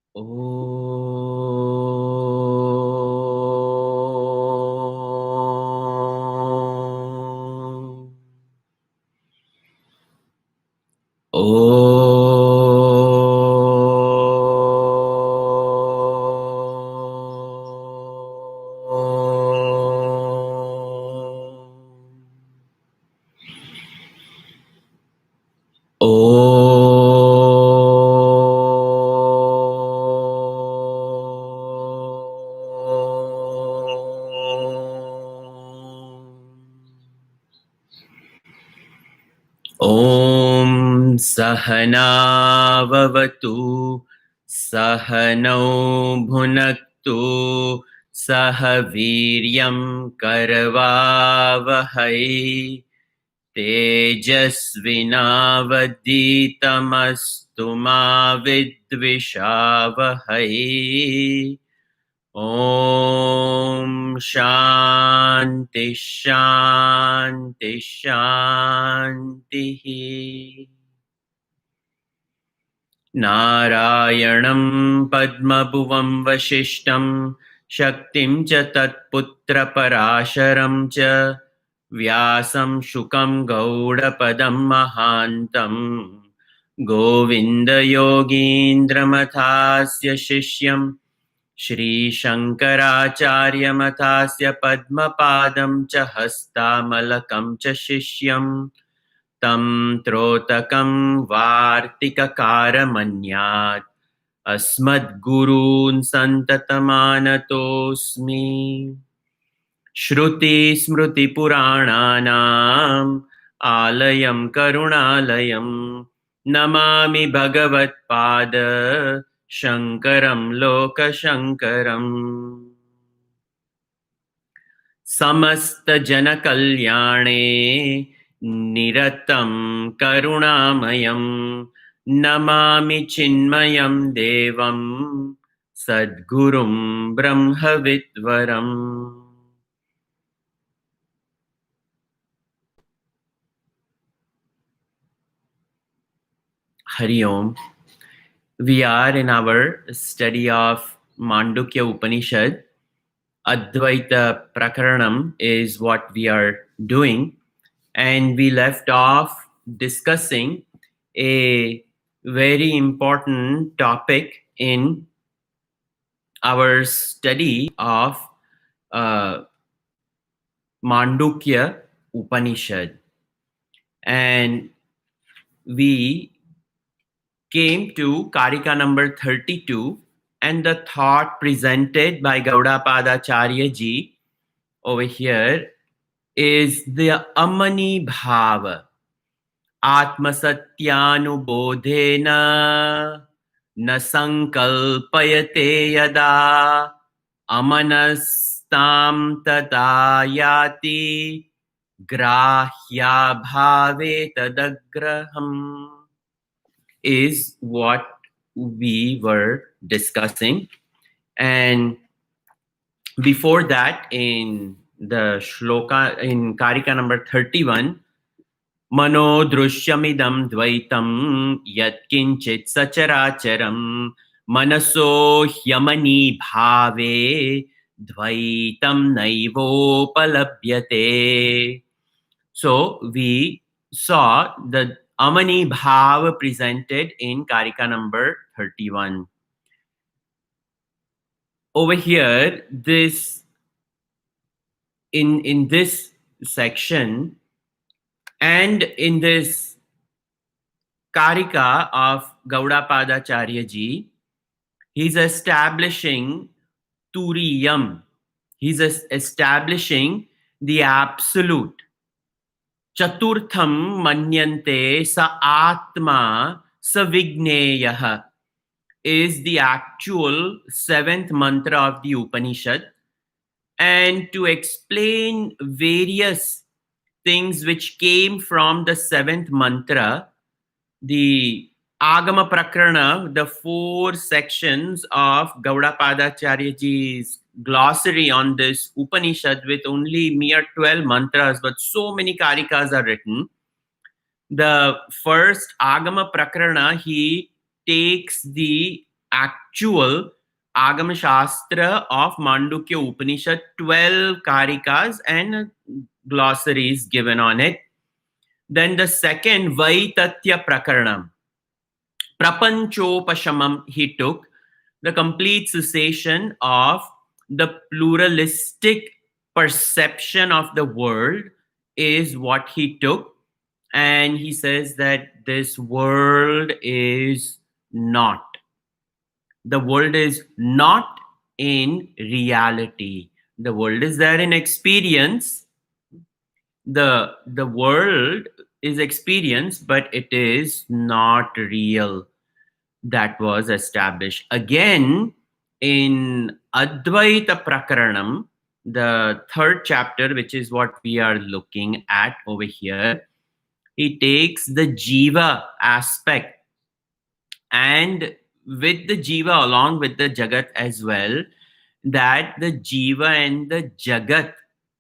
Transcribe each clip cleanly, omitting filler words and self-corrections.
ॐ सहनाववतु सहनौ भुनक्तु सह वीर्यं करवावहै तेजस्विनावधीतमस्तु मा विद्विषावहै ॐ शान्ति शान्ति शान्तिः नारायणं पद्मभुवं वसिष्ठं शक्तिं च तत्पुत्रपराशरं च व्यासं शुकं गौडपदं महान्तं गोविन्दयोगीन्द्रमथास्य शिष्यं श्रीशङ्कराचार्यमथास्य पद्मपादं च हस्तामलकं च शिष्यं तं त्रोटकं वार्तिककारमन्यात् अस्मद्गुरून् सन्ततमानतोऽस्मि श्रुतिस्मृतिपुराणानाम् आलयं करुणालयं नमामि भगवत्पाद शङ्करं लोकशङ्करम् समस्तजनकल्याणे निरतं करुणामयं नमामि चिन्मयं देवं सद्गुरुं ब्रह्मविद्वरम् Hari Om. We are in our study of Mandukya Upanishad. Advaita Prakaranam is what we are doing. And we left off discussing a very important topic in our study of Mandukya Upanishad. And we came to Karika number 32, and the thought presented by Gaudapada Charya ji over here is the Amani Bhava. Atma Satyanubodhena na sankalpayate yada amanastam tadayati grahya bhave tadagraham is what we were discussing. And before that, in the shloka, in Karika number 31, Mano drushyamidam dvaitam yatkinchit sacharacharam manaso hyamani bhave dvaitam naivopalabhyate. So we saw the Amani Bhav presented in Karika number 31. Over here, this in this section and in this Karika of Gaudapada ji, he's establishing Turiyam. He's establishing the absolute. Chaturtham manyante sa atma sa vigneyah is the actual seventh mantra of the Upanishad. And to explain various things which came from the seventh mantra, the Agama Prakarana, the four sections of Gaudapadacharyaji's glossary on this Upanishad with only mere 12 mantras, but so many karikas are written. The first Agama Prakarana, he takes the actual Agama Shastra of Mandukya Upanishad, 12 karikas and glossaries given on it. Then the second Vaitatya Prakaranam, Prapanchopashamam, he took the complete cessation of the pluralistic perception of the world is what he took. And he says that this world is not. The world is not in reality. The world is there in experience. The world is experience, but it is not real. That was established. Again, in Advaita Prakaranam, the third chapter, which is what we are looking at over here, he takes the Jiva aspect, and with the Jiva along with the Jagat as well, that the Jiva and the Jagat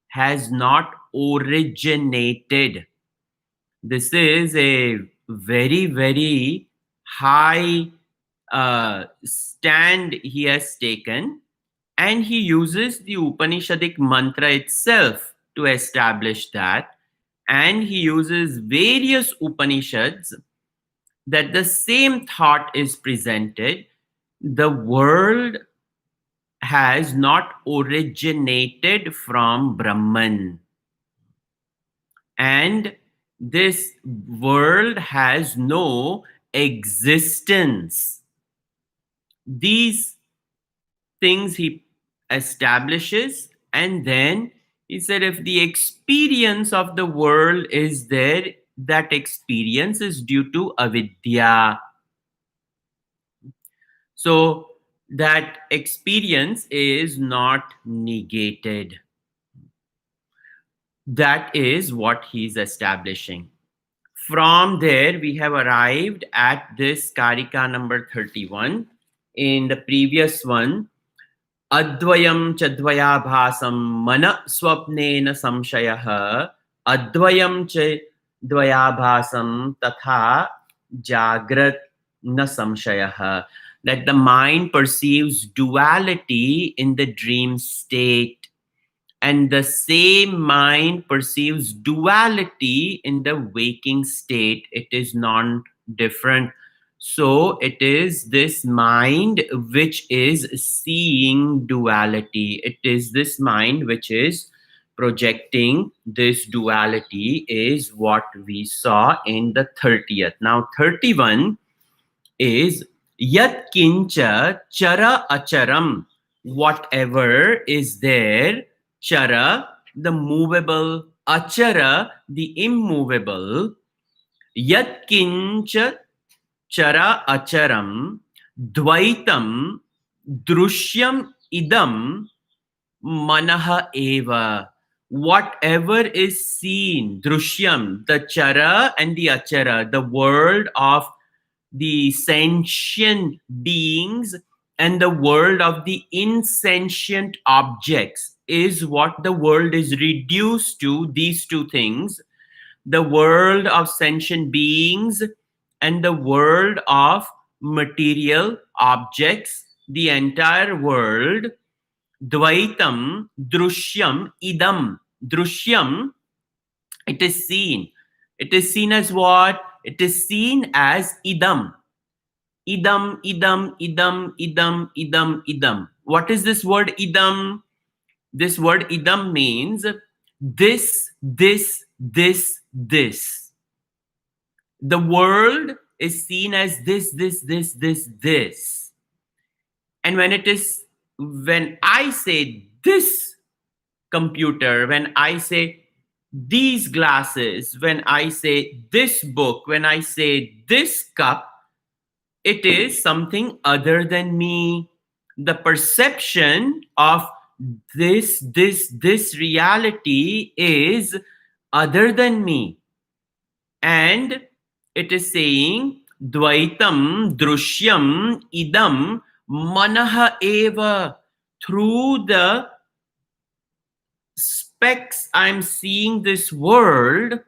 has not originated. This is a very, very high stand he has taken, and he uses the Upanishadic mantra itself to establish that, and he uses various Upanishads that the same thought is presented. The world has not originated from Brahman, and this world has no existence. These things he establishes, and then he said if the experience of the world is there, that experience is due to avidya. So that experience is not negated. That is what he's establishing. From there, we have arrived at this Karika number 31. In the previous one, Advayam chadvaya bhasam mana swapnena samshayah advayam chadvaya bhasam tatha jagrat na samshayah. That the mind perceives duality in the dream state, and the same mind perceives duality in the waking state. It is non-different. So it is this mind which is seeing duality. It is this mind which is projecting this duality, is what we saw in the 30th. Now 31 is Yat kincha chara acharam. Whatever is there, chara, the movable, achara, the immovable. Yat kincha chara acharam dvaitam drushyam idam manaha eva. Whatever is seen, drushyam, the chara and the achara, the world of the sentient beings and the world of the insentient objects, is what the world is reduced to. These two things, the world of sentient beings and the world of material objects, the entire world. Dvaitam drushyam idam. Drushyam, it is seen. It is seen as what? It is seen as idam. Idam, idam, idam, idam, idam, idam. What is this word idam? This word idam means this, this, this, this. The world is seen as this. And when I say this computer, when I say these glasses, when I say this book, when I say this cup, it is something other than me. The perception of this reality is other than me. And it is saying Dvaitam Drushyam Idam Manaha Eva. Through the specs I'm seeing this world,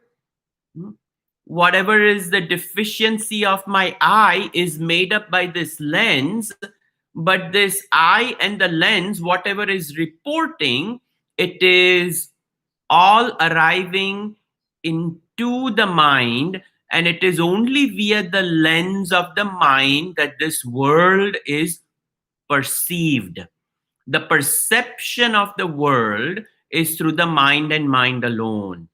whatever is the deficiency of my eye is made up by this lens, but this eye and the lens, whatever is reporting, it is all arriving into the mind, and it is only via the lens of the mind that this world is perceived. The perception of the world is through the mind and mind alone.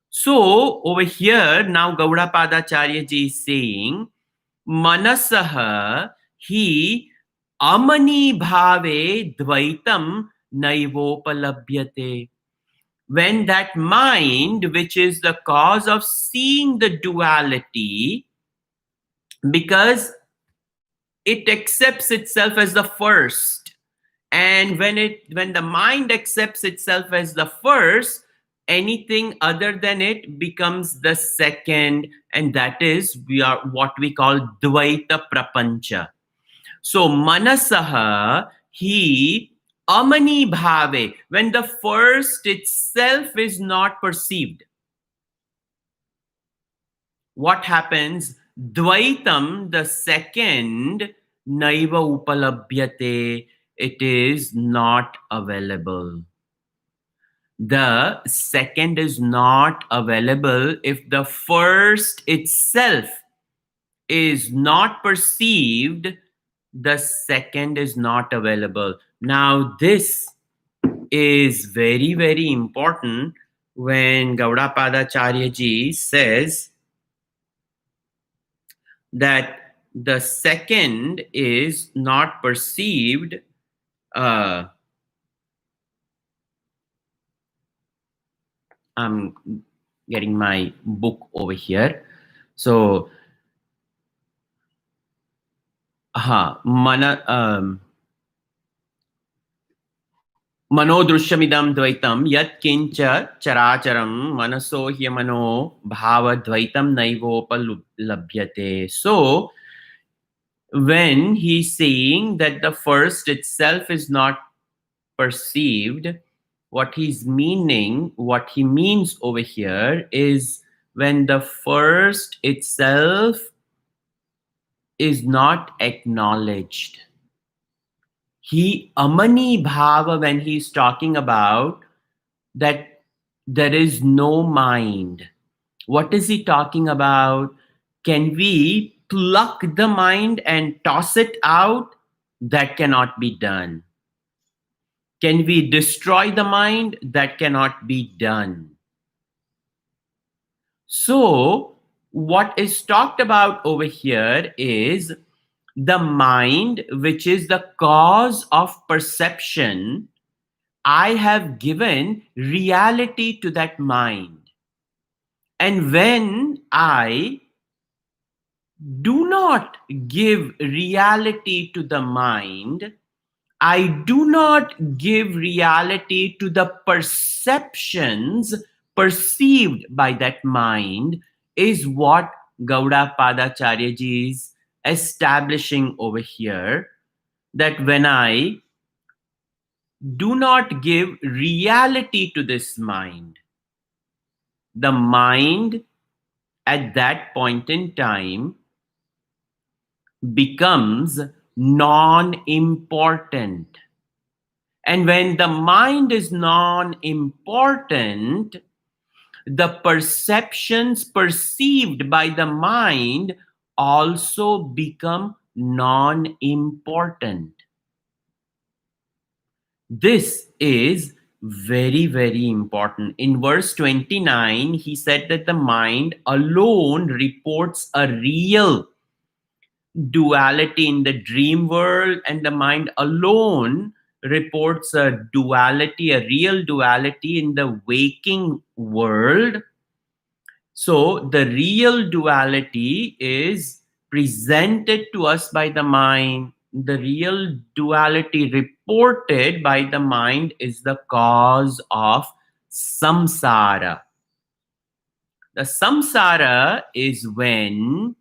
So over here, now Gaudapadacharya ji is saying, Manasaha hi amani bhave dvaitam naivopalabhyate. When that mind, which is the cause of seeing the duality, because it accepts itself as the first, and when the mind accepts itself as the first, anything other than it becomes the second, and that is what we call dvaita prapancha. So manasaha he amani bhave, when the first itself is not perceived, what happens? Dvaitam, the second, naiva upalabhyate, it is not available. The second is not available if the first itself is not perceived. The second is not available. Now this is very, very important when Gaudapadacharya ji says that the second is not perceived. I'm getting my book over here. So, Manodrushamidam dvaitam yat kincha characharam manaso hyamano bhava dvaitam naivopalabhyate. So, when he's saying that the first itself is not perceived, what he means over here is when the first itself is not acknowledged. He amani bhava, when he's talking about that there is no mind. What is he talking about? Can we pluck the mind and toss it out? That cannot be done. Can we destroy the mind? That cannot be done. So, what is talked about over here is the mind, which is the cause of perception. I have given reality to that mind. And when I do not give reality to the mind, I do not give reality to the perceptions perceived by that mind, is what Gaudapadacharya ji is establishing over here. That when I do not give reality to this mind, the mind at that point in time becomes non-important. And when the mind is non-important, the perceptions perceived by the mind also become non-important. This is very, very important. In verse 29, he said that the mind alone reports a real duality in the dream world, and the mind alone reports a duality, a real duality in the waking world. So the real duality is presented to us by the mind. The real duality reported by the mind is the cause of samsara. The samsara is when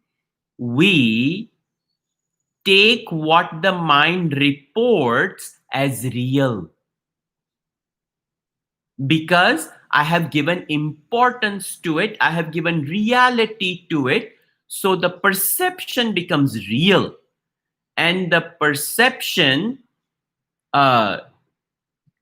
we take what the mind reports as real, because I have given importance to it, I have given reality to it. So the perception becomes real, and the perception uh,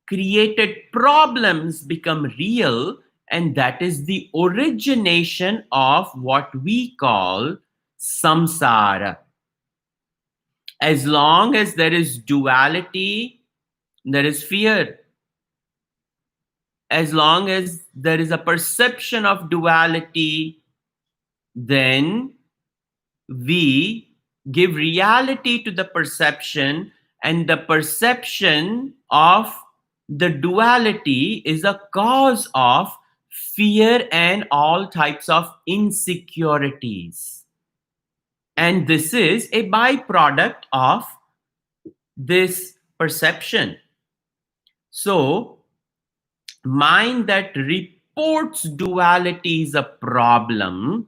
created problems become real, and that is the origination of what we call samsara. As long as there is duality, there is fear. As long as there is a perception of duality, then we give reality to the perception, and the perception of the duality is a cause of fear and all types of insecurities. And this is a byproduct of this perception. So, mind that reports duality is a problem.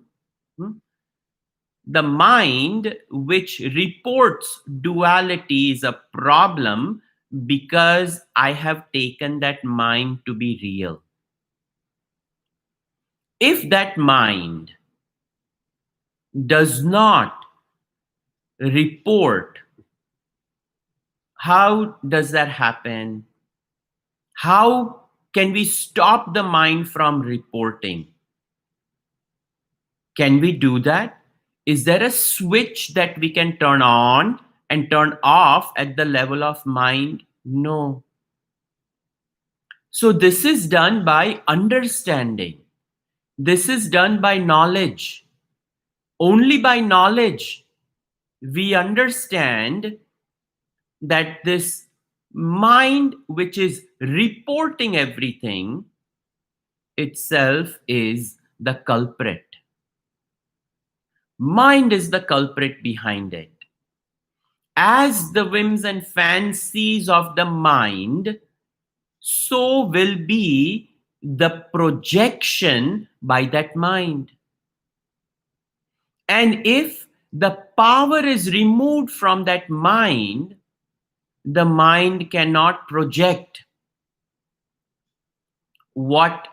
The mind which reports duality is a problem because I have taken that mind to be real. If that mind does not report, how does that happen? How can we stop the mind from reporting? Can we do that? Is there a switch that we can turn on and turn off at the level of mind? No. So this is done by understanding. This is done by knowledge. Only by knowledge we understand that this mind which is reporting everything itself is the culprit. Mind is the culprit behind it. As the whims and fancies of the mind, so will be the projection by that mind. And if the power is removed from that mind, the mind cannot project what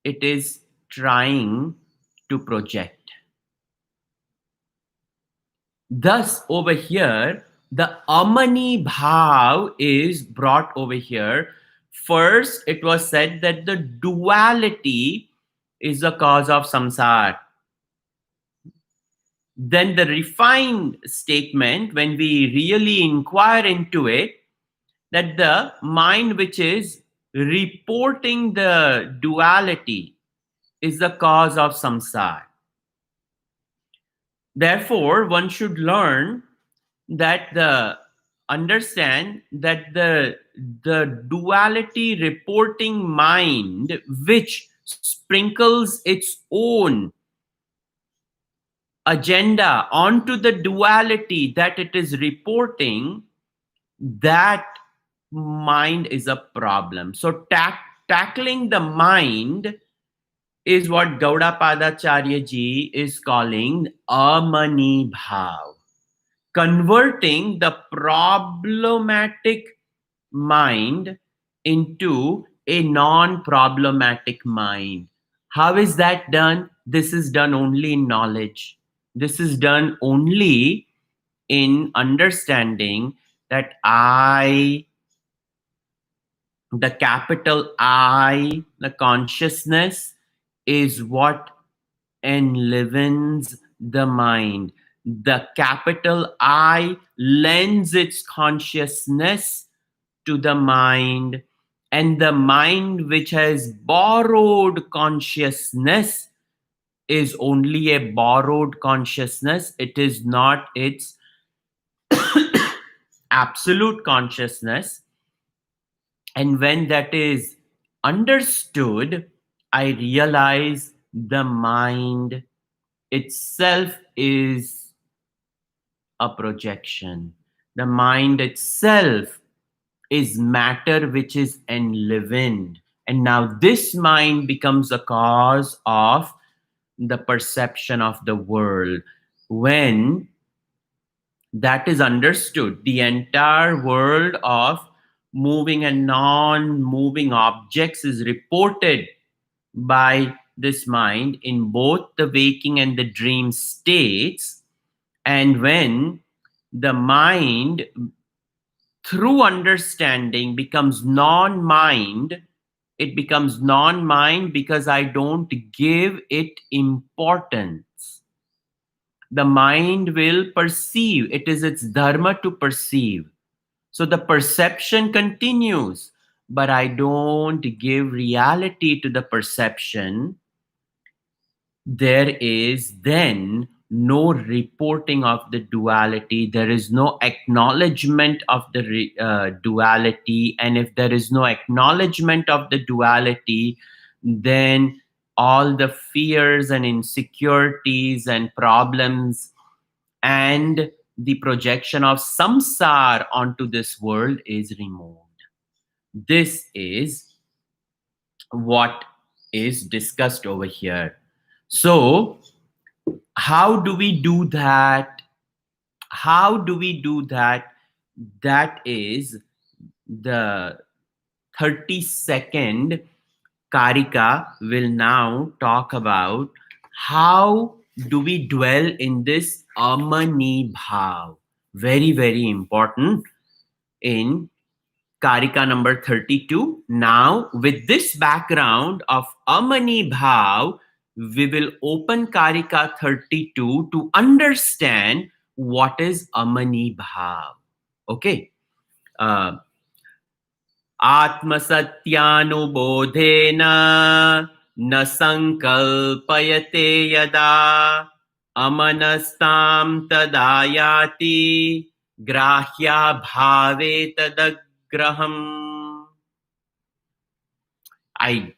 it is trying to project. Thus, over here, the amani bhav is brought over here. First, it was said that the duality is the cause of samsara. Then the refined statement, when we really inquire into it, that the mind which is reporting the duality is the cause of samsara. Therefore, one should learn that understand that the duality reporting mind which sprinkles its own agenda onto the duality that it is reporting, that mind is a problem. So tackling the mind is what Gaudapadacharya ji is calling amani bhav. Converting the problematic mind into a non-problematic mind. How is that done? This is done only in knowledge. This is done only in understanding that the capital I, the consciousness, is what enlivens the mind. The capital I lends its consciousness to the mind, and the mind which has borrowed consciousness is only a borrowed consciousness. It is not its absolute consciousness. And when that is understood, I realize the mind itself is a projection. The mind itself is matter which is enlivened. And now this mind becomes a cause of the perception of the world. When that is understood, the entire world of moving and non moving objects is reported by this mind in both the waking and the dream states. And when the mind, through understanding, becomes non mind, it becomes non mind because I don't give it importance. The mind will perceive, it is its dharma to perceive. So the perception continues, but I don't give reality to the perception. There is then no reporting of the duality. There is no acknowledgement of the duality. And if there is no acknowledgement of the duality, then all the fears and insecurities and problems and the projection of samsara onto this world is removed. This is what is discussed over here. So, how do we do that? How do we do that? That is the 32nd Karika will now talk about how do we dwell in this amani bhav. Very, very important in Karika number 32. Now, with this background of Amani Bhav, we will open Karika 32 to understand what is Amani Bhav. Okay. Uh, Atma Satyanubodhena na sankalpayate yada amanastam tadayati grahya bhave tadagraham. I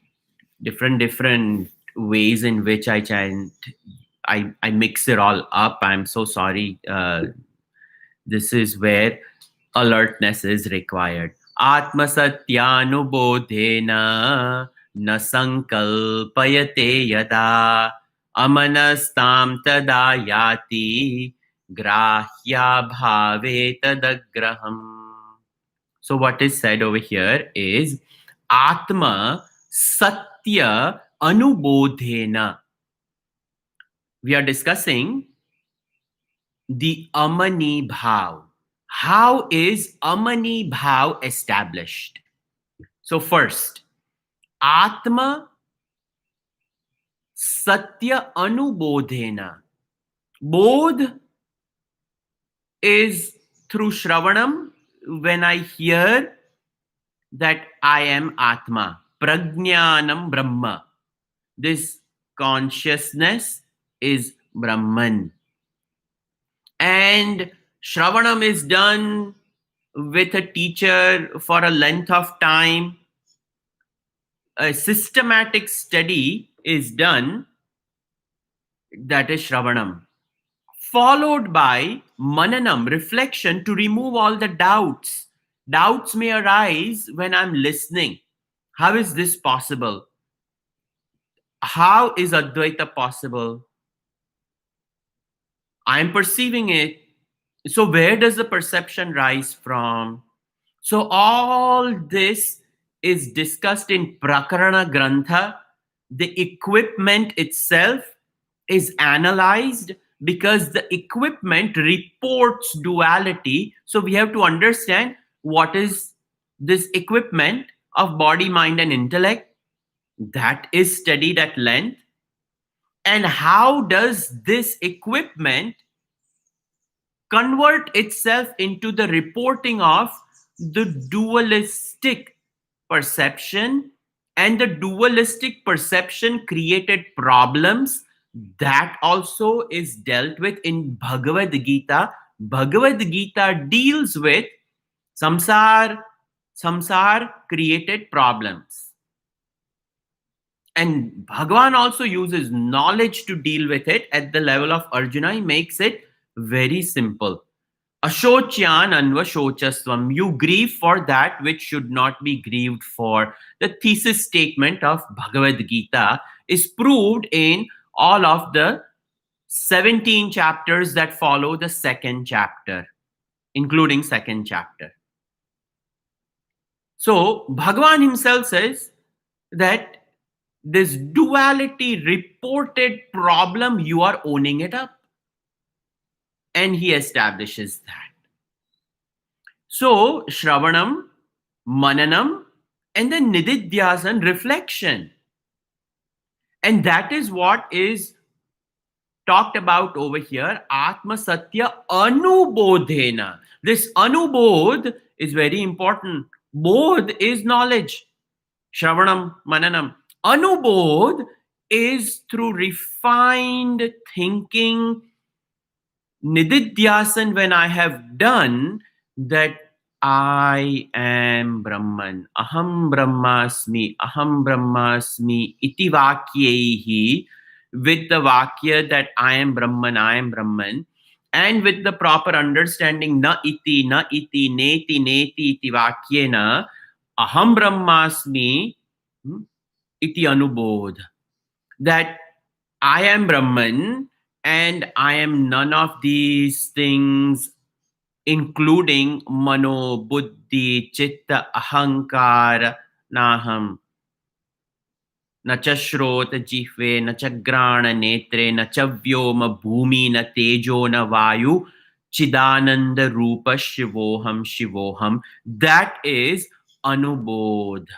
different ways in which I chant. I mix it all up. I'm so sorry. This is where alertness is required. Atma Satyanubodhena na sankalpayate yada amanastam tadayati grahya bhave tadagraham. So what is said over here is Atma Satya Anubodhena. We are discussing the Amani Bhav. How is Amani Bhav established? So first, Atma Satya Anubodhena. Bodh is through Shravanam, when I hear that I am Atma, Prajnanam Brahma. This consciousness is Brahman. And Shravanam is done with a teacher for a length of time. A systematic study is done, that is Shravanam, followed by Mananam, reflection, to remove all the doubts. Doubts may arise when I'm listening. How is this possible? How is Advaita possible? I'm perceiving it. So where does the perception rise from? So all this is discussed in Prakarana Grantha. The equipment itself is analyzed because the equipment reports duality. So we have to understand what is this equipment of body, mind, and intellect. That is studied at length. And how does this equipment convert itself into the reporting of the dualistic perception? And the dualistic perception created problems that also is dealt with in Bhagavad Gita. Bhagavad Gita deals with samsar, samsar created problems. And Bhagavan also uses knowledge to deal with it at the level of Arjuna. He makes it very simple. Ashocyan anvashochasvam. You grieve for that which should not be grieved for. The thesis statement of Bhagavad Gita is proved in all of the 17 chapters that follow the second chapter, including second chapter. So Bhagavan himself says that this duality reported problem, you are owning it up. And he establishes that. So Shravanam, Mananam, and then Nididhyasan, reflection. And that is what is talked about over here, Atma Satya Anubodhena. This Anubodh is very important. Bodh is knowledge. Shravanam, Mananam. Anubodh is through refined thinking, Nididhyasan, when I have done that, I am Brahman. Aham Brahmasmi, iti vakyehi, with the vakya that I am Brahman, and with the proper understanding, na iti, neti, iti vakyena, aham Brahmasmi, iti anubodh, that I am Brahman and I am none of these things, including mano, buddhi, chitta, ahankara, naham. Na cha shrota jihve, na cha grana netre, na cha vyoma bhumi, na tejo, na vayu, chidananda rupa shivoham. That is anubodh.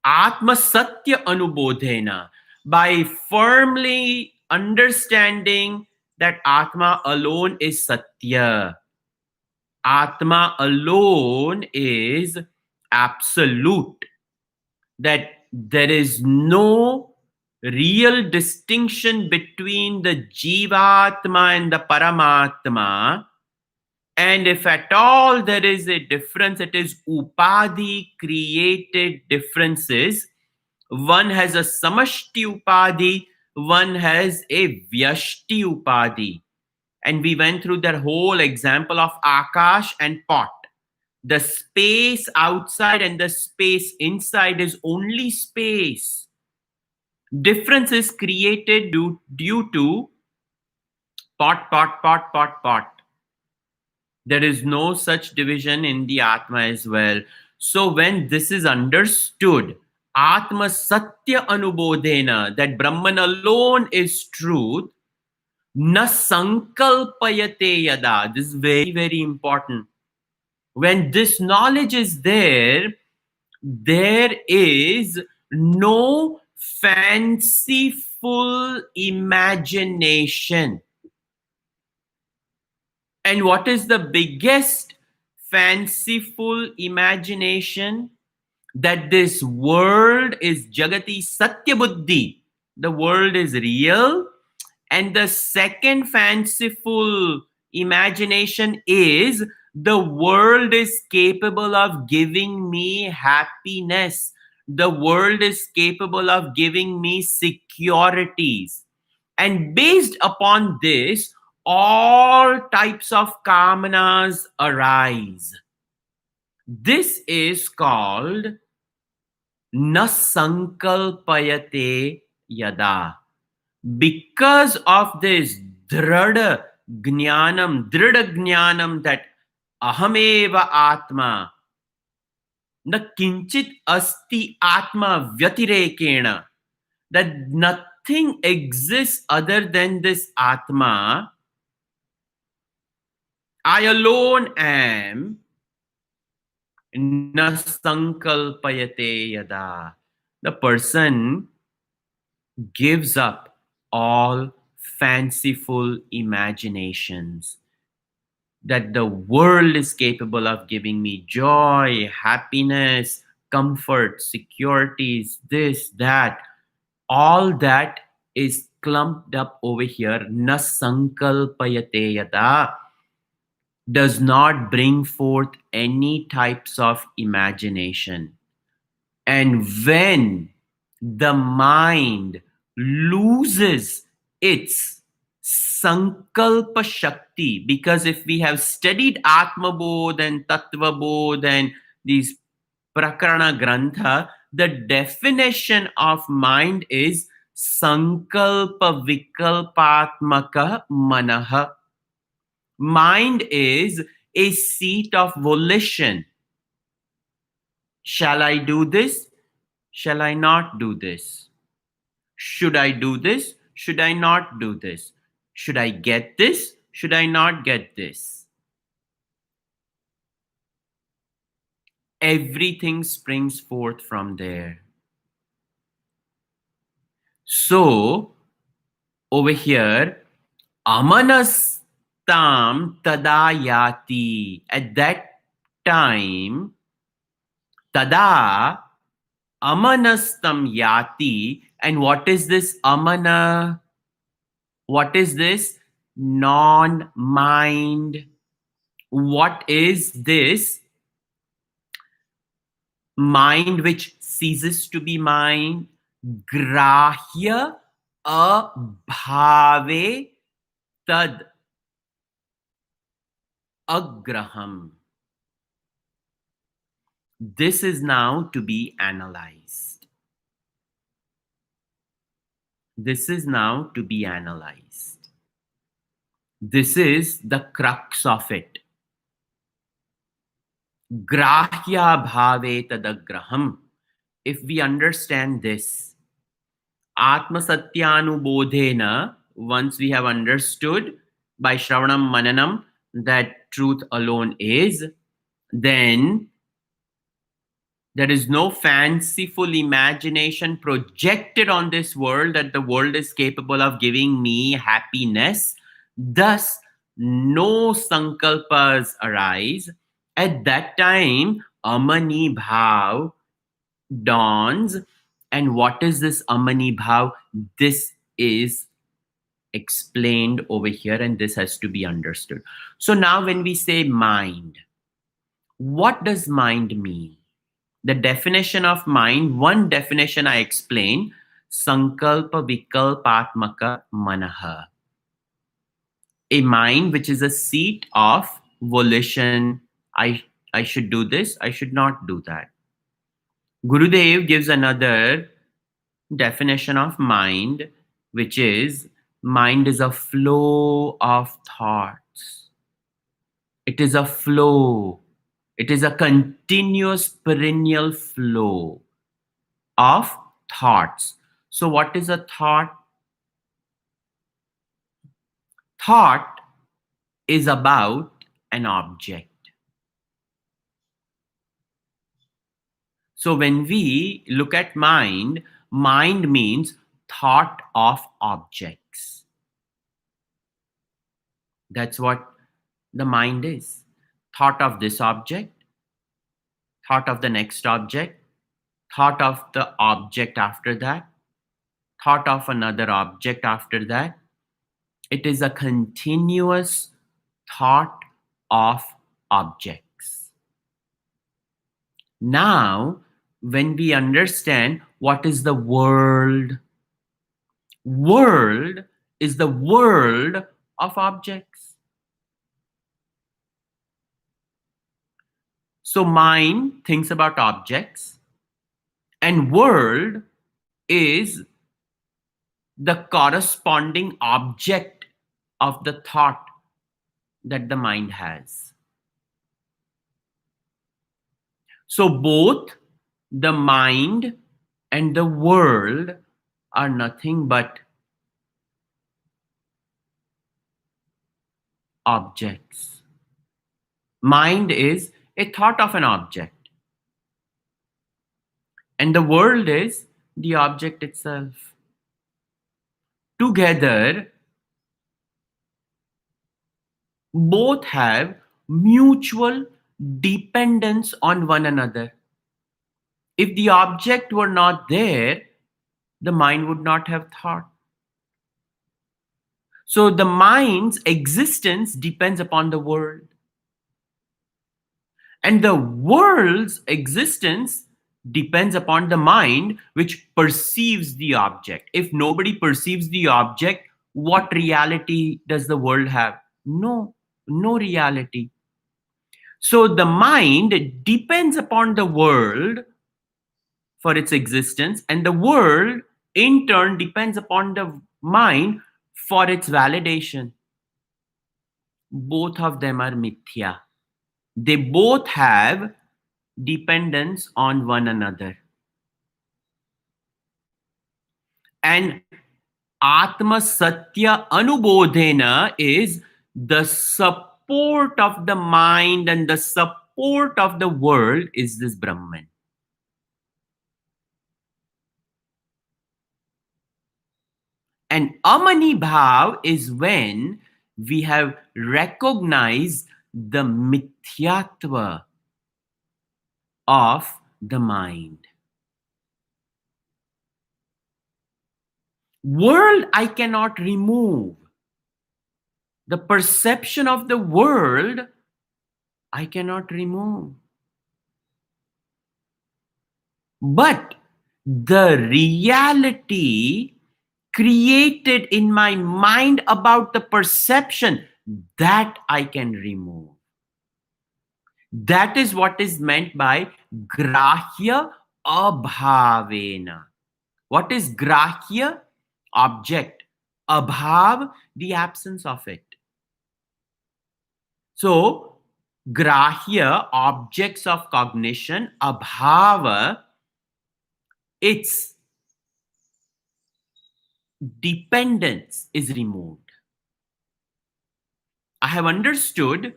Atma Satya Anubodhena. By firmly understanding that Atma alone is Satya. Atma alone is absolute. That there is no real distinction between the Jivatma and the Paramatma. And if at all there is a difference, it is Upadhi created differences. One has a Samashti Upadhi, one has a Vyashti Upadhi. And we went through that whole example of Akash and pot. The space outside and the space inside is only space. Difference is created due to pot. There is no such division in the Atma as well. So when this is understood, Atma Satya Anubodhena, that Brahman alone is truth, na sankalpayate yada. This is very, very important. When this knowledge is there, there is no fanciful imagination. And what is the biggest fanciful imagination? That this world is Jagati Satya Buddhi. The world is real. And the second fanciful imagination is the world is capable of giving me happiness. The world is capable of giving me securities. And based upon this, all types of kamanas arise. This is called na sankalpayate yada. Because of this drada jnanam that ahameva atma, na kinchit asti atma vyatirekena, that nothing exists other than this atma, I alone am, na sankalpayate yada. The person gives up all fanciful imaginations that the world is capable of giving me joy, happiness, comfort, securities, this, that. All that is clumped up over here. Na sankalpayate yata, does not bring forth any types of imagination. And when the mind loses its sankalpa shakti, because if we have studied Atma Bodh and Tattva Bodh and these Prakarana Grantha, the definition of mind is sankalpa vikalpatmaka manaha. Mind is a seat of volition. Shall I do this? Shall I not do this? Should I do this? Should I not do this? Should I get this? Should I not get this? Everything springs forth from there. So, over here, amanastam tadayati. At that time, tada amanastam yati. And what is this amana? What is this? Non-mind. What is this? Mind which ceases to be mind. Grahya abhave tad agraham. This is now to be analyzed. This is now to be analyzed. This is the crux of it. Grahya bhave tadagraham. If we understand this, Atma Satyanubodhena, once we have understood by Shravanam Mananam that truth alone is, then there is no fanciful imagination projected on this world that the world is capable of giving me happiness. Thus, no sankalpas arise. At that time, Amani Bhav dawns. And what is this Amani Bhav? This is explained over here, and this has to be understood. So now when we say mind, what does mind mean? The definition of mind, one definition I explain, sankalpa vikalpatmaka manaha. A mind which is a seat of volition. I should do this, I should not do that. Gurudev gives another definition of mind, which is mind is a flow of thoughts. It is a flow. It is a continuous perennial flow of thoughts. So what is a thought? Thought is about an object. So when we look at mind, mind means thought of objects. That's what the mind is. Thought of this object, thought of the next object, thought of the object after that, thought of another object after that. It is a continuous thought of objects. Now, when we understand what is the world, world is the world of objects. So mind thinks about objects, and world is the corresponding object of the thought that the mind has. So both the mind and the world are nothing but objects. Mind is a thought of an object, and the world is the object itself. Together, both have mutual dependence on one another. If the object were not there, the mind would not have thought. So the mind's existence depends upon the world. And the world's existence depends upon the mind which perceives the object. If nobody perceives the object, what reality does the world have? No, no reality. So the mind depends upon the world for its existence, and the world in turn depends upon the mind for its validation. Both of them are mithya. They both have dependence on one another. And Atma Satya Anubodhena is the support of the mind and the support of the world is this Brahman. And Amani Bhav is when we have recognized the mithyatva of the mind. World I cannot remove. The perception of the world I cannot remove. But the reality created in my mind about the perception, that I can remove. That is what is meant by grahya abhavena. What is grahya? Object. Abhav, the absence of it. So, grahya, objects of cognition, abhava, its dependence is removed. I have understood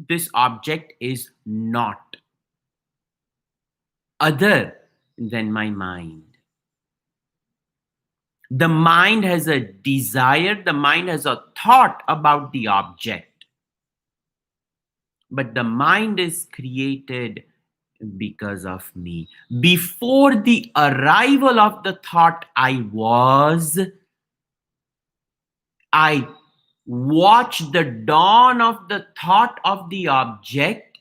this object is not other than my mind. The mind has a desire, the mind has a thought about the object. But the mind is created because of me. Before the arrival of the thought, I watched the dawn of the thought of the object.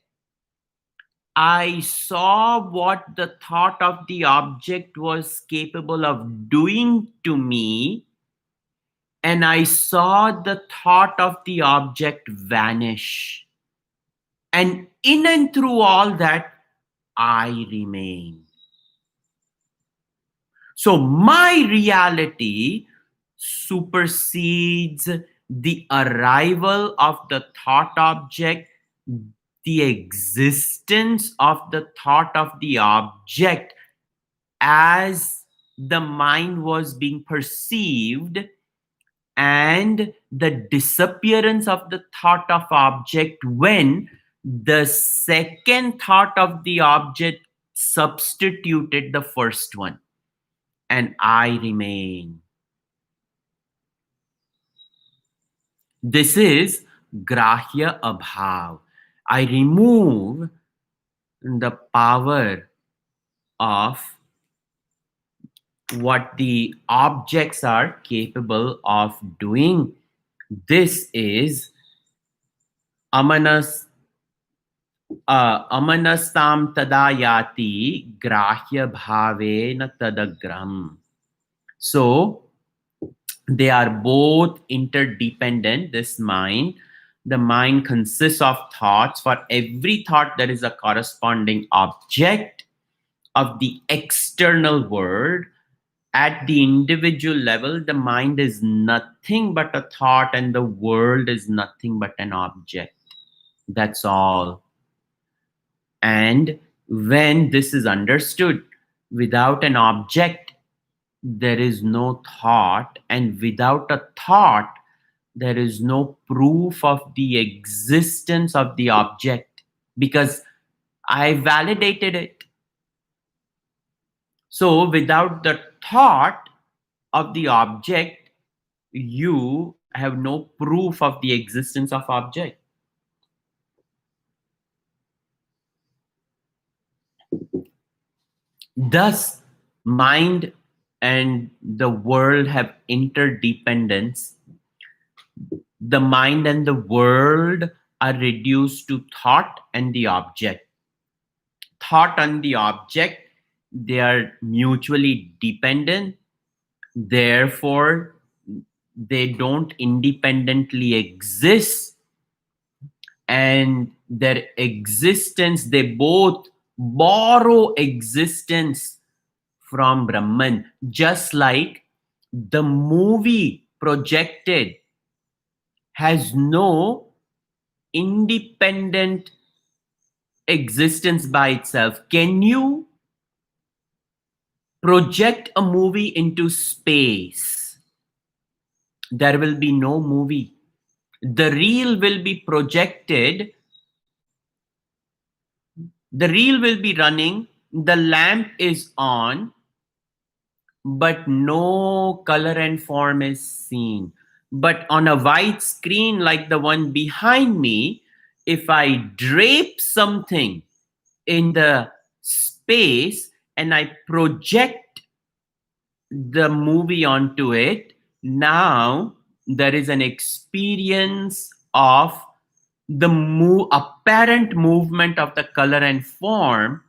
I saw what the thought of the object was capable of doing to me, and I saw the thought of the object vanish. And in and through all that, I remain. So my reality supersedes the arrival of the thought object, the existence of the thought of the object as the mind was being perceived, and the disappearance of the thought of object when the second thought of the object substituted the first one, and I remain. This is grahya abhav. I remove the power of what the objects are capable of doing. This is amanastam tadayati grahya bhavena tadagram. So they are both interdependent, this mind. The mind consists of thoughts. For every thought, there is a corresponding object of the external world. At the individual level, the mind is nothing but a thought, and the world is nothing but an object. That's all. And when this is understood, without an object, there is no thought, and without a thought, there is no proof of the existence of the object, because I validated it. So without the thought of the object, you have no proof of the existence of object. Thus, mind and the world have interdependence, The mind and the world are reduced to thought and the object. Thought and the object, they are mutually dependent. Therefore, they don't independently exist, and their existence, they both borrow existence from Brahman, just like the movie projected has no independent existence by itself. Can you project a movie into space? There will be no movie. The reel will be projected, the reel will be running, the lamp is on, but no color and form is seen. But on a white screen like the one behind me, if I drape something in the space and I project the movie onto it, now there is an experience of the apparent movement of the color and form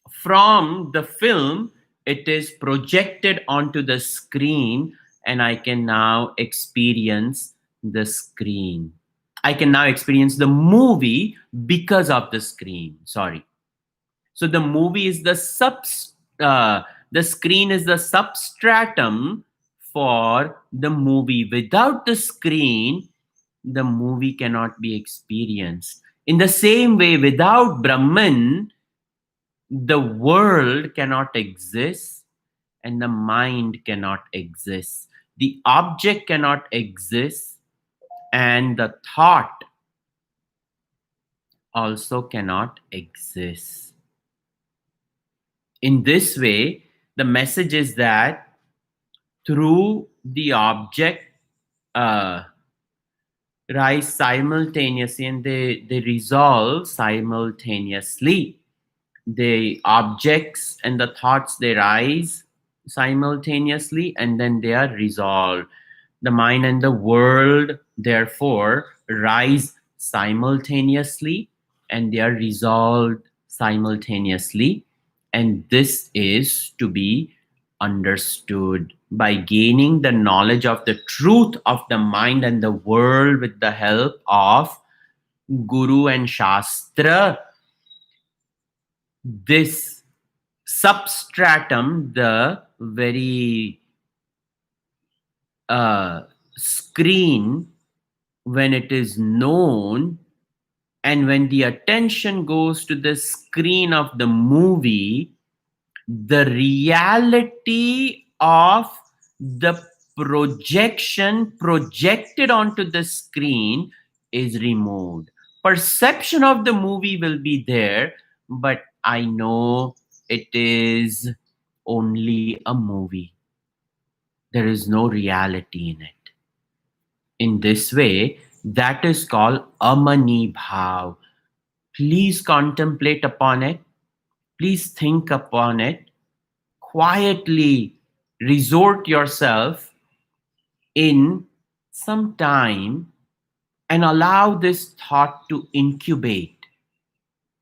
from the film. It is projected onto the screen, and I can now experience the screen. I can now experience the movie because of the screen. Sorry. So the movie is the screen is the substratum for the movie. Without the screen, the movie cannot be experienced. In the same way, without Brahman, the world cannot exist and the mind cannot exist. The object cannot exist and the thought also cannot exist. In this way, the message is that through the object uh, rise simultaneously, and they resolve simultaneously. The objects and the thoughts, they rise simultaneously and then they are resolved. The mind and the world therefore rise simultaneously and they are resolved simultaneously. And this is to be understood by gaining the knowledge of the truth of the mind and the world with the help of Guru and Shastra. This substratum, the very screen, when it is known, and when the attention goes to the screen of the movie, the reality of the projection projected onto the screen is removed. Perception of the movie will be there, but I know it is only a movie. There is no reality in it. In this way, that is called amani bhav. Please contemplate upon it. Please think upon it. Quietly resort yourself in some time and allow this thought to incubate,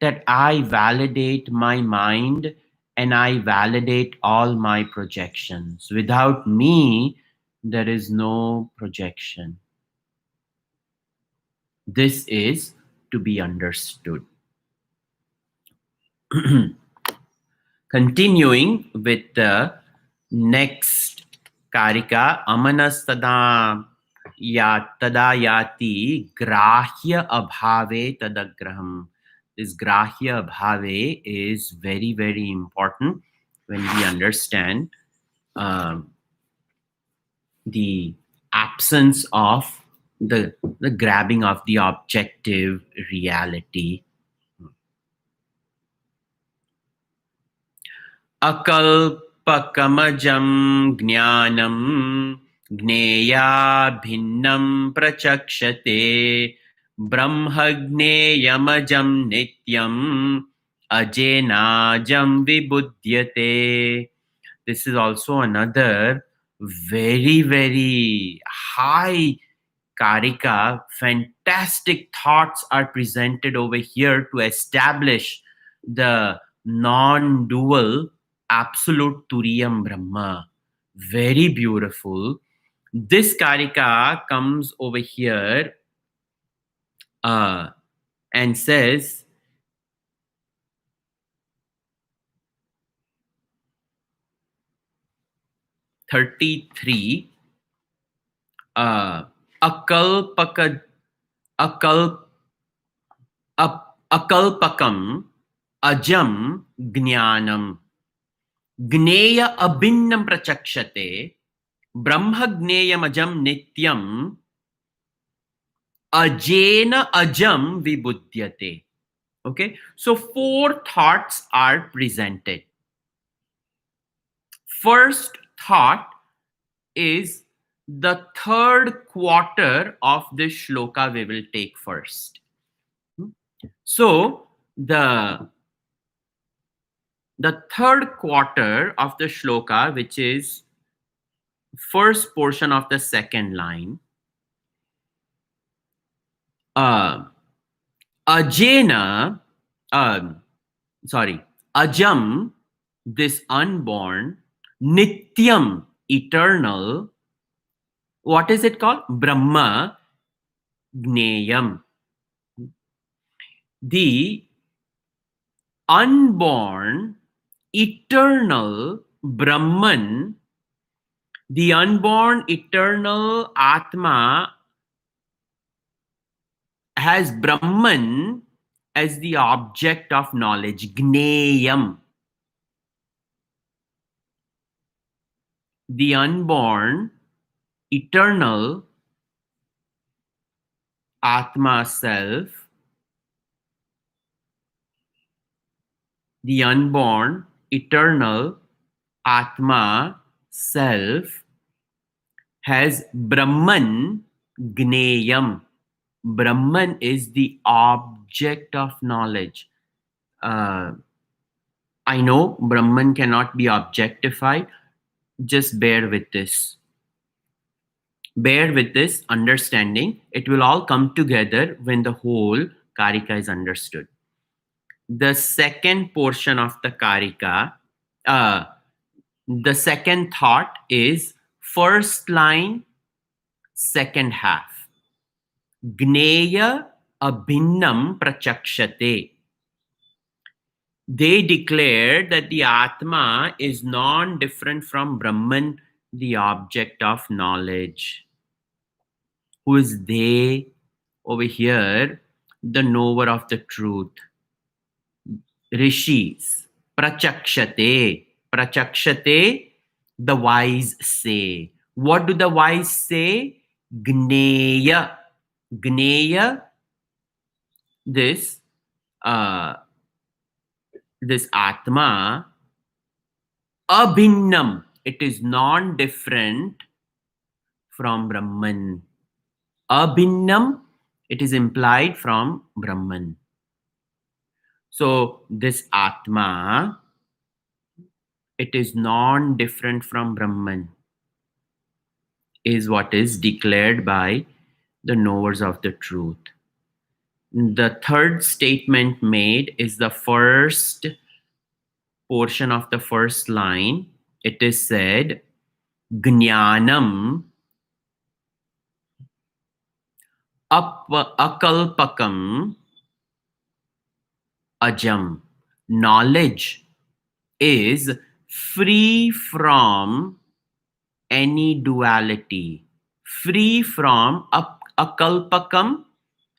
that I validate my mind and I validate all my projections. Without me, there is no projection. This is to be understood. Continuing with the next karika, amanastada tada yati grahya abhave tadagraham. This grahya abhave is very, very important when we understand the absence of the grabbing of the objective reality. अकल्पकमजं ज्ञानं ज्ञेया भिन्नं प्रचक्षते ब्रह्मज्ञेयमजं नित्यं अजेनाजं विबुध्यते. This is also another very, very high karika, fantastic thoughts are presented over here to establish the non-dual absolute Turiyam Brahma. Very beautiful. This karika comes over here and says 33 akalpaka akal akalpakam ajam jnanam Gneya abhinnam prachakshate, Brahma gneyam ajam nityam, ajena ajam vibudhyate. Okay, so four thoughts are presented. First thought is the third quarter of this shloka we will take first. So the third quarter of the shloka, which is first portion of the second line, ajena, ajam, this unborn, nityam, eternal, what is it called? Brahma, gneyam. The unborn, eternal Brahman, the unborn, eternal Atma has Brahman as the object of knowledge, gneyam. The unborn, eternal Atma self, the unborn, eternal Atma self has Brahman gneyam. Brahman is the object of knowledge. I know Brahman cannot be objectified. Just bear with this. Bear with this understanding. It will all come together when the whole Karika is understood. The second portion of the Karika, the second thought is first line, second half. Gneya abhinnam prachakshate. They declared that the Atma is non-different from Brahman, the object of knowledge. Who is they? Over here, the knower of the truth. Rishis. Prachakshate. Prachakshate, the wise say. What do the wise say? Gneya. Gneya, this Atma, abhinnam, it is non-different from Brahman. Abhinnam, it is implied from Brahman. So this Atma, it is non-different from Brahman, is what is declared by the knowers of the truth. The third statement made is the first portion of the first line. It is said, Jnanam akalpakam ajam. Knowledge is free from any duality, free from akalpakam,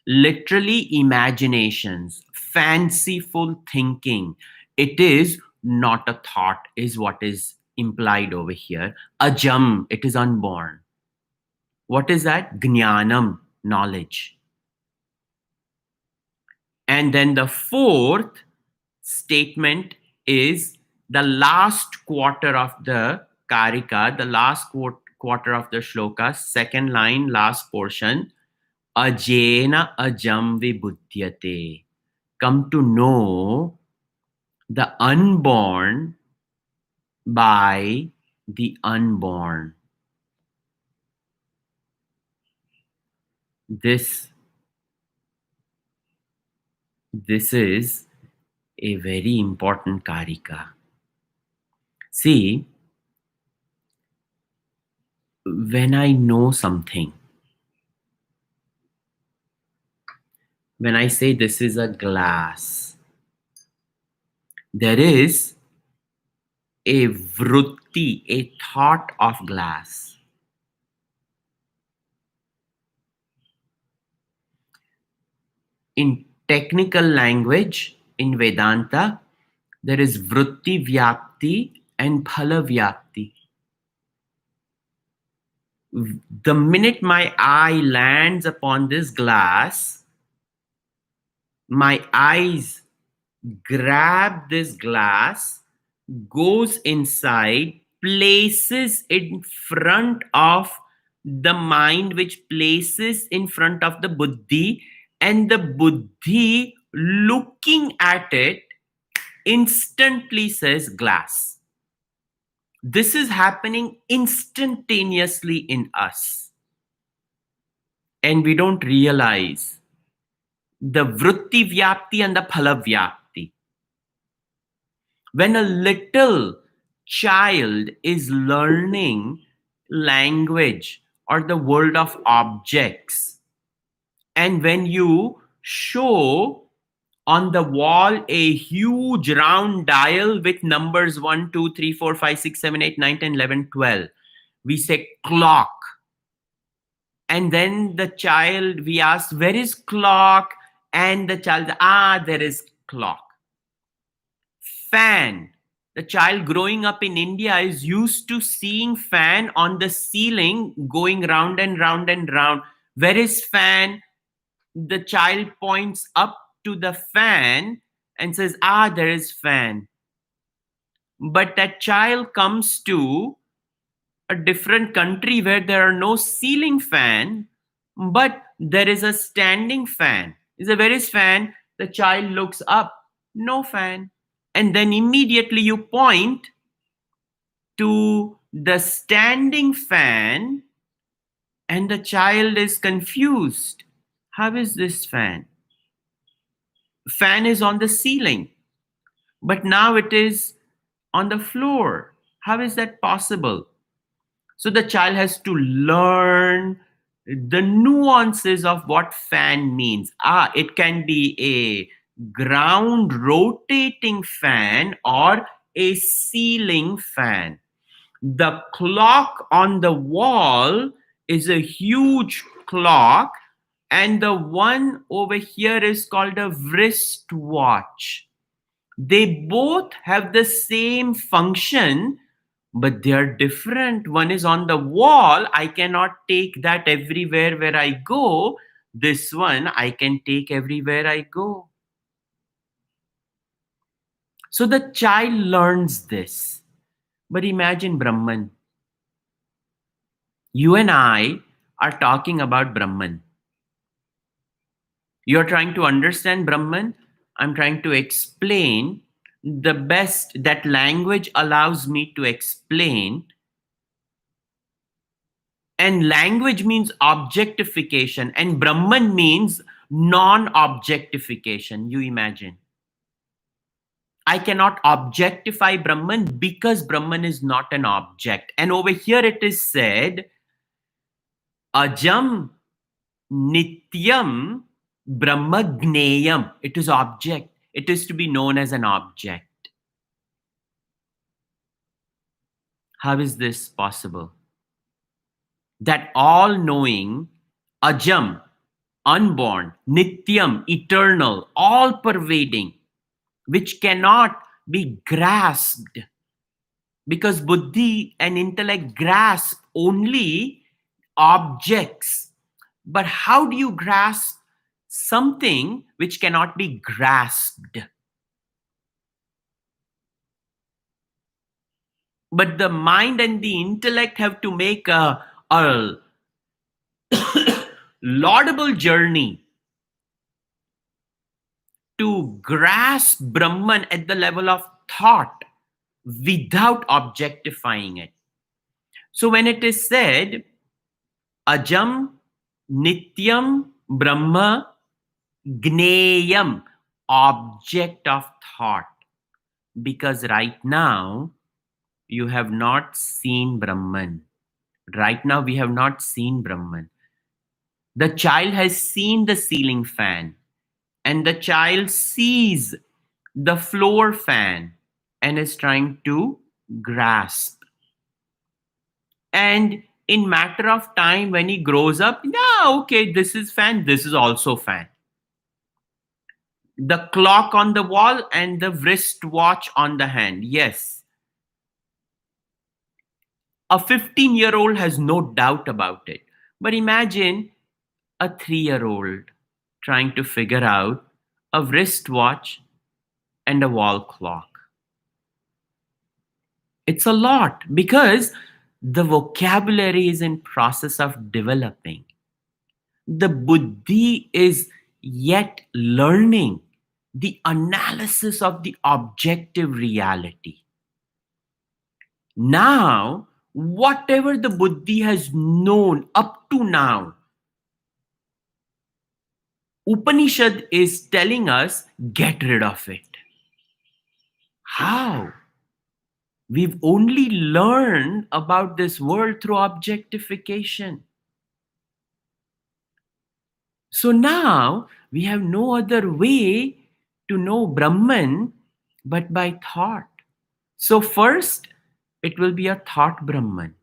literally imaginations, fanciful thinking. It is not a thought, is what is implied over here. Ajam, it is unborn. What is that? Jnanam, knowledge. And then the fourth statement is the last quarter of the Karika, the last quarter of the shloka, second line, last portion. Ajena ajam vibudhyate. Come to know the unborn by the unborn. This is a very important karika. See, when I know something, when I say this is a glass, there is a vritti, a thought of glass. In technical language, in Vedanta, there is vritti vyapti and phala vyapti. The minute my eye lands upon this glass, my eyes grab this glass, goes inside, places in front of the mind, which places in front of the buddhi, and the buddhi looking at it instantly says glass. This is happening instantaneously in us, and we don't realize the vritti vyapti and the phala vyapti. When a little child is learning language or the world of objects, and when you show on the wall a huge round dial with numbers 1, 2, 3, 4, 5, 6, 7, 8, 9, 10, 11, 12, we say clock. And then the child, we ask, where is clock? And the child, there is clock. Fan. The child growing up in India is used to seeing fan on the ceiling going round and round and round. Where is fan? The child points up to the fan and says, there is fan. But that child comes to a different country where there are no ceiling fan, but there is a standing fan. Is there, where is fan? The child looks up, no fan. And then immediately you point to the standing fan, and the child is confused. How is this fan? Fan is on the ceiling, but now it is on the floor. How is that possible? So the child has to learn the nuances of what fan means. It can be a ground rotating fan or a ceiling fan. The clock on the wall is a huge clock, and the one over here is called a wristwatch. They both have the same function, but they are different. One is on the wall. I cannot take that everywhere where I go. This one I can take everywhere I go. So the child learns this. But imagine Brahman. You and I are talking about Brahman. You're trying to understand Brahman. I'm trying to explain the best that language allows me to explain. And language means objectification, and Brahman means non-objectification. You imagine. I cannot objectify Brahman because Brahman is not an object. And over here it is said, Ajam Nityam Brahma Gneyam. It is object. It is to be known as an object. How is this possible? That all-knowing, Ajam, unborn, Nityam, eternal, all-pervading, which cannot be grasped, because buddhi and intellect grasp only objects. But how do you grasp something which cannot be grasped? But the mind and the intellect have to make a laudable journey to grasp Brahman at the level of thought without objectifying it. So when it is said, Ajam Nityam Brahma Gneyam, object of thought. Because right now, you have not seen Brahman. Right now, we have not seen Brahman. The child has seen the ceiling fan, and the child sees the floor fan and is trying to grasp. And in matter of time, when he grows up, yeah, okay, this is fan, this is also fan. The clock on the wall and the wristwatch on the hand. Yes, a 15-year-old has no doubt about it. But imagine a 3-year-old trying to figure out a wristwatch and a wall clock. It's a lot because the vocabulary is in process of developing. The buddhi is yet learning the analysis of the objective reality. Now, whatever the buddhi has known up to now, Upanishad is telling us, get rid of it. How? We've only learned about this world through objectification. So now we have no other way to know Brahman but by thought. So first, it will be a thought Brahman.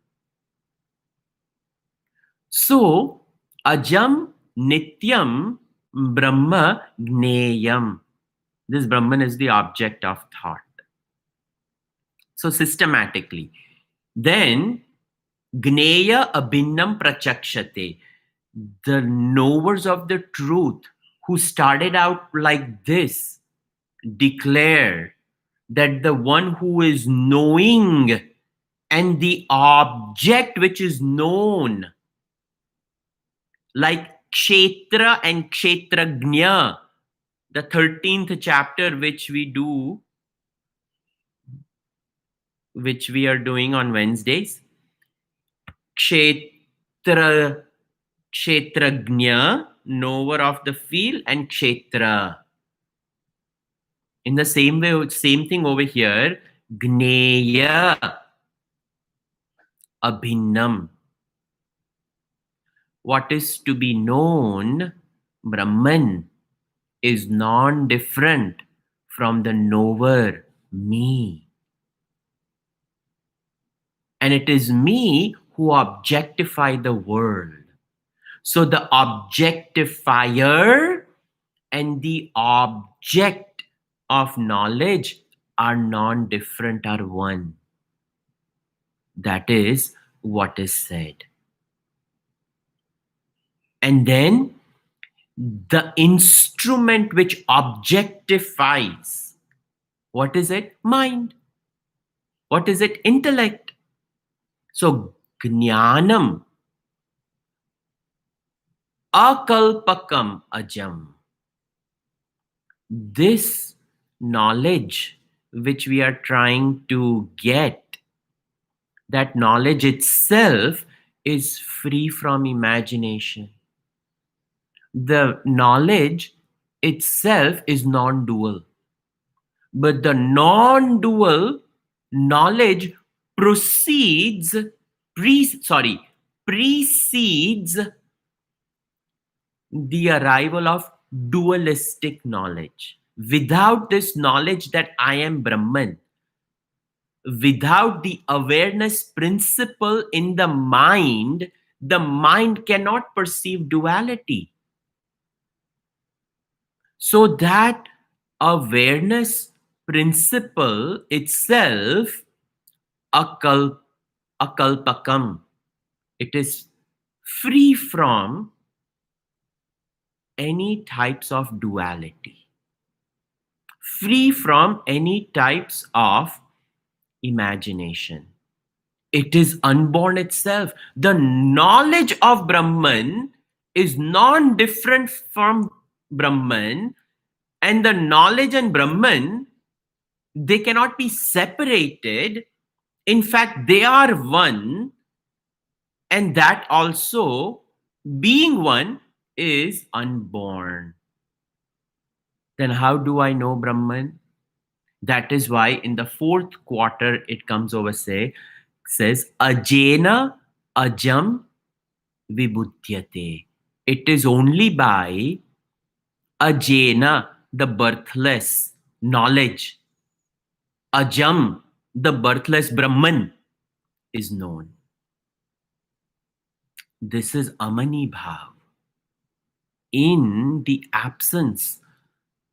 So, Ajam Nityam Brahma Gneyam. This Brahman is the object of thought. So, systematically. Then, Gneya Abhinnam Prachakshate. The knowers of the truth who started out like this declare that the one who is knowing and the object which is known, like Kshetra and Kshetragnya, the 13th chapter which we are doing on Wednesdays. Kshetragnya, knower of the field, and Kshetra. In the same way, same thing over here, Gneya Abhinnam. What is to be known, Brahman, is non-different from the knower, me. And it is me who objectify the world. So the objectifier and the object of knowledge are non-different, are one. That is what is said. And then the instrument which objectifies, what is it? Mind. What is it? Intellect. So, Jnanam Akalpakam Ajam. This knowledge which we are trying to get, that knowledge itself is free from imagination. The knowledge itself is non-dual. But the non-dual knowledge precedes the arrival of dualistic knowledge. Without this knowledge that I am Brahman, without the awareness principle in the mind cannot perceive duality. So that awareness principle itself, akalpakam, it is free from any types of duality, free from any types of imagination. It is unborn itself. The knowledge of Brahman is non-different from Brahman, and the knowledge and Brahman, they cannot be separated. In fact, they are one, and that also Being one is unborn. Then how do I know Brahman? That is why in the fourth quarter it comes over says ajena ajam vibhutyate. It is only by ajena, the birthless knowledge, ajam, the birthless Brahman, is known. This is amani bhav. In the absence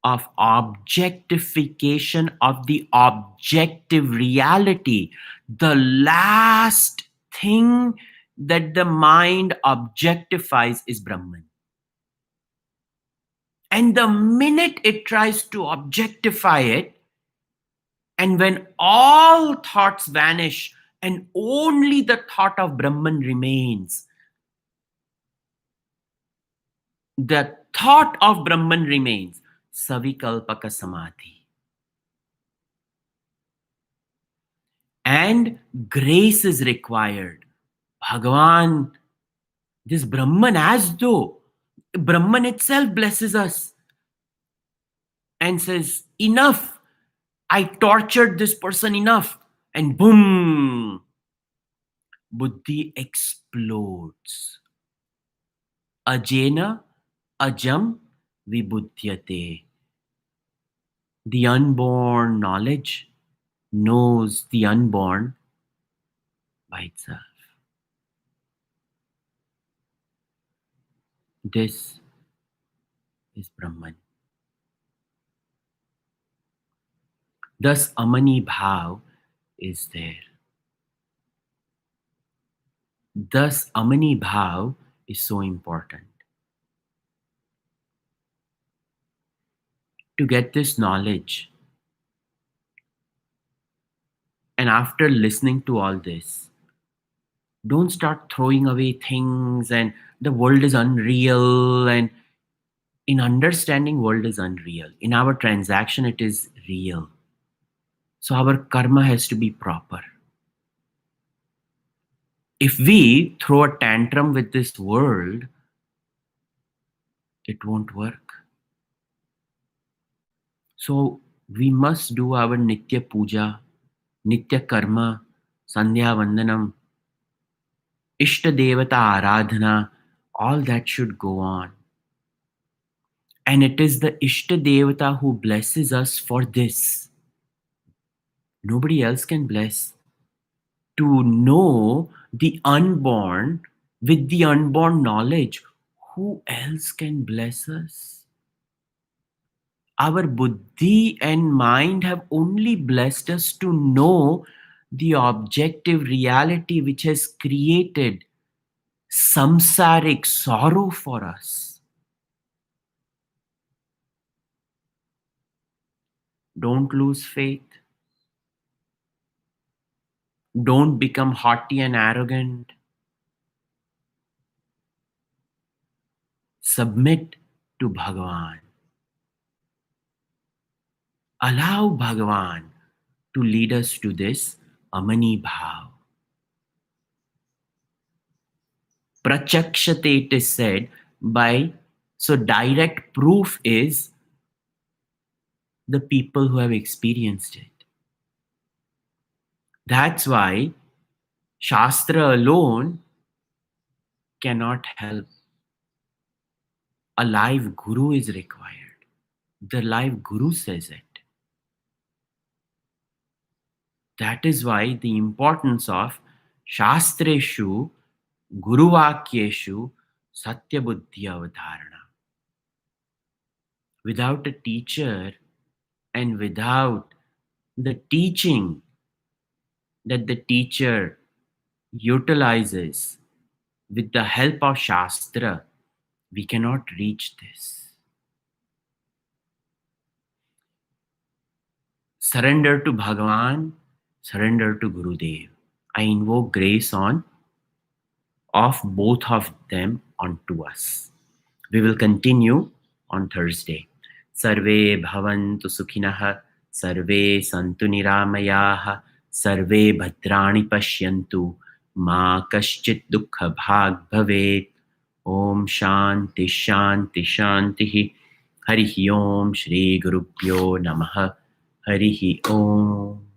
of objectification of the objective reality, the last thing that the mind objectifies is Brahman. And the minute it tries to objectify it, and when all thoughts vanish and only the thought of Brahman remains, the thought of Brahman remains, Savikalpaka Samadhi. And grace is required. Bhagavan, this Brahman, as though Brahman itself blesses us and says, enough, I tortured this person enough. And boom, buddhi explodes. Ajena ajam vibudhyate. The unborn knowledge knows the unborn by itself. This is Brahman. Thus, Amani Bhav is there. Thus, Amani Bhav is so important. To get this knowledge, and after listening to all this, don't start throwing away things and the world is unreal. And in understanding, world is unreal. In our transaction, it is real. So our karma has to be proper. If we throw a tantrum with this world, it won't work. So we must do our Nitya Puja, Nitya Karma, Sandhya Vandanam, Ishta Devata Aradhana, all that should go on. And it is the Ishta Devata who blesses us for this. Nobody else can bless. To know the unborn with the unborn knowledge, who else can bless us? Our buddhi and mind have only blessed us to know the objective reality which has created samsaric sorrow for us. Don't lose faith. Don't become haughty and arrogant. Submit to Bhagavan. Allow Bhagavan to lead us to this Amani Bhav. Prachakshate, it is said by, so direct proof is the people who have experienced it. That's why Shastra alone cannot help. A live guru is required. The live guru says it. That is why the importance of Shastreshu, Guruvakyeshu, Satya Buddhi Avadharana. Without a teacher and without the teaching that the teacher utilizes with the help of Shastra, we cannot reach this. Surrender to Bhagavan, surrender to Gurudev. I invoke grace of both of them onto us. We will continue on Thursday. Sarve bhavantu sukhinah, sarve santu niramayah, sarve bhadrani pashyantu, ma kaschit dukkha bhag bhavet. Om Shanti Shanti Shanti. Harihi Om Shri Gurubhyo Namaha. Harihi Om.